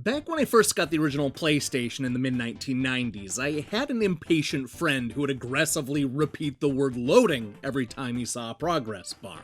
Back when I first got the original PlayStation in the mid-1990s, I had an impatient friend who would aggressively repeat the word loading every time he saw a progress bar.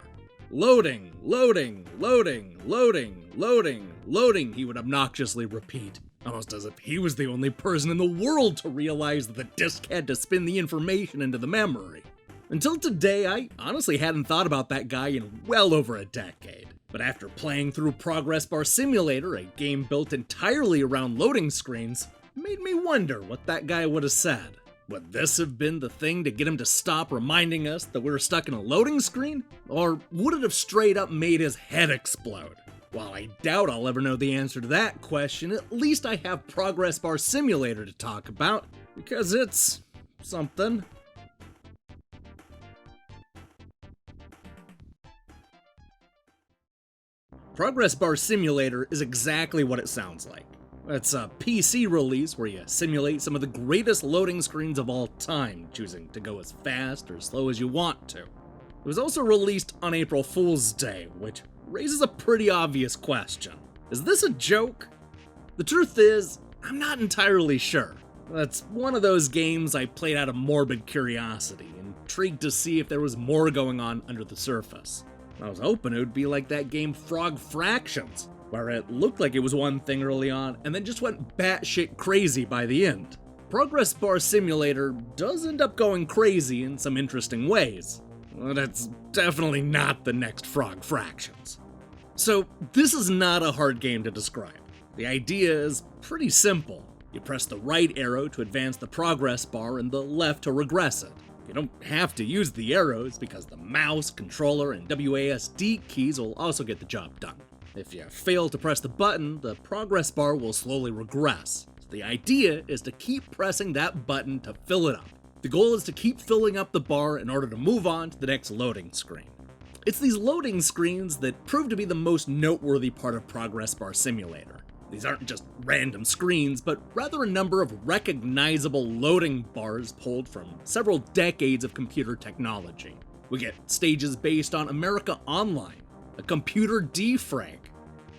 Loading, loading, loading, loading, loading, loading, he would obnoxiously repeat, almost as if he was the only person in the world to realize that the disk had to spin the information into the memory. Until today, I honestly hadn't thought about that guy in well over a decade. But after playing through Progress Bar Simulator, a game built entirely around loading screens, it made me wonder what that guy would have said. Would this have been the thing to get him to stop reminding us that we were stuck in a loading screen? Or would it have straight up made his head explode? While I doubt I'll ever know the answer to that question, at least I have Progress Bar Simulator to talk about, because it's something. Progress Bar Simulator is exactly what it sounds like. It's a PC release where you simulate some of the greatest loading screens of all time, choosing to go as fast or slow as you want to. It was also released on April Fool's Day, which raises a pretty obvious question. Is this a joke? The truth is, I'm not entirely sure. That's one of those games I played out of morbid curiosity, intrigued to see if there was more going on under the surface. I was hoping it would be like that game Frog Fractions, where it looked like it was one thing early on and then just went batshit crazy by the end. Progress Bar Simulator does end up going crazy in some interesting ways, but it's definitely not the next Frog Fractions. So this is not a hard game to describe. The idea is pretty simple. You press the right arrow to advance the progress bar and the left to regress it. You don't have to use the arrows because the mouse, controller, and WASD keys will also get the job done. If you fail to press the button, the progress bar will slowly regress. So the idea is to keep pressing that button to fill it up. The goal is to keep filling up the bar in order to move on to the next loading screen. It's these loading screens that prove to be the most noteworthy part of Progress Bar Simulator. These aren't just random screens, but rather a number of recognizable loading bars pulled from several decades of computer technology. We get stages based on America Online, a computer defrag,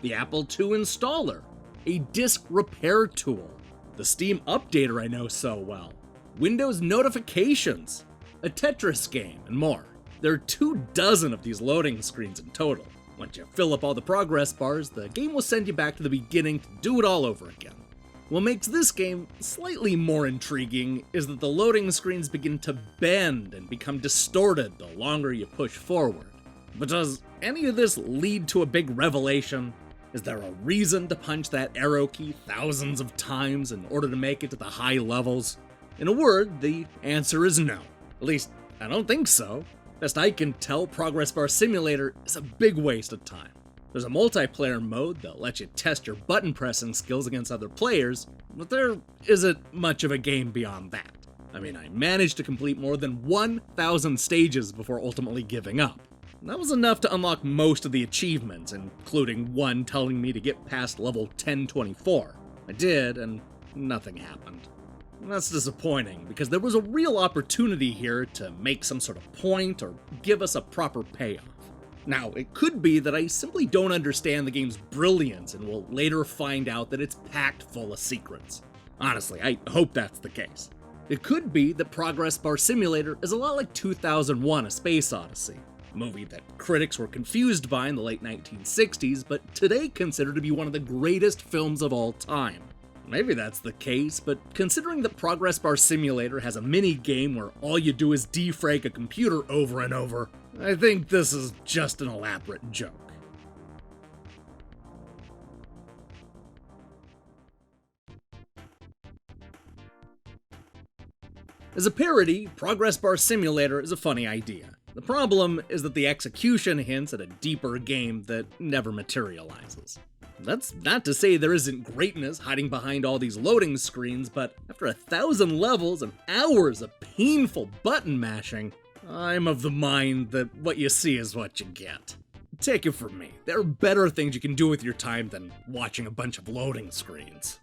the Apple II installer, a disk repair tool, the Steam updater I know so well, Windows notifications, a Tetris game, and more. There are 24 of these loading screens in total. Once you fill up all the progress bars, the game will send you back to the beginning to do it all over again. What makes this game slightly more intriguing is that the loading screens begin to bend and become distorted the longer you push forward. But does any of this lead to a big revelation? Is there a reason to punch that arrow key thousands of times in order to make it to the high levels? In a word, the answer is no. At least, I don't think so. Best I can tell, Progress Bar Simulator is a big waste of time. There's a multiplayer mode that lets you test your button pressing skills against other players, but there isn't much of a game beyond that. I mean, I managed to complete more than 1,000 stages before ultimately giving up. That was enough to unlock most of the achievements, including one telling me to get past level 1024. I did, and nothing happened. That's disappointing, because there was a real opportunity here to make some sort of point or give us a proper payoff. Now, it could be that I simply don't understand the game's brilliance and will later find out that it's packed full of secrets. Honestly, I hope that's the case. It could be that Progress Bar Simulator is a lot like 2001: A Space Odyssey, a movie that critics were confused by in the late 1960s, but today considered to be one of the greatest films of all time. Maybe that's the case, but considering that Progress Bar Simulator has a mini-game where all you do is defrag a computer over and over, I think this is just an elaborate joke. As a parody, Progress Bar Simulator is a funny idea. The problem is that the execution hints at a deeper game that never materializes. That's not to say there isn't greatness hiding behind all these loading screens, but after 1,000 levels and hours of painful button mashing, I'm of the mind that what you see is what you get. Take it from me, there are better things you can do with your time than watching a bunch of loading screens.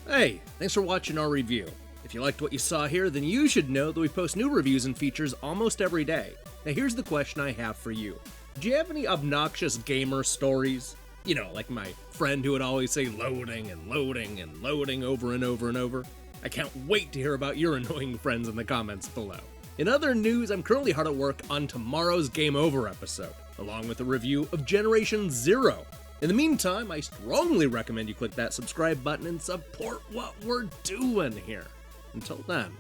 Hey, thanks for watching our review. If you liked what you saw here, then you should know that we post new reviews and features almost every day. Now here's the question I have for you. Do you have any obnoxious gamer stories? You know, like my friend who would always say loading and loading and loading over and over and over. I can't wait to hear about your annoying friends in the comments below. In other news, I'm currently hard at work on tomorrow's Game Over episode, along with a review of Generation Zero. In the meantime, I strongly recommend you click that subscribe button and support what we're doing here. Until then,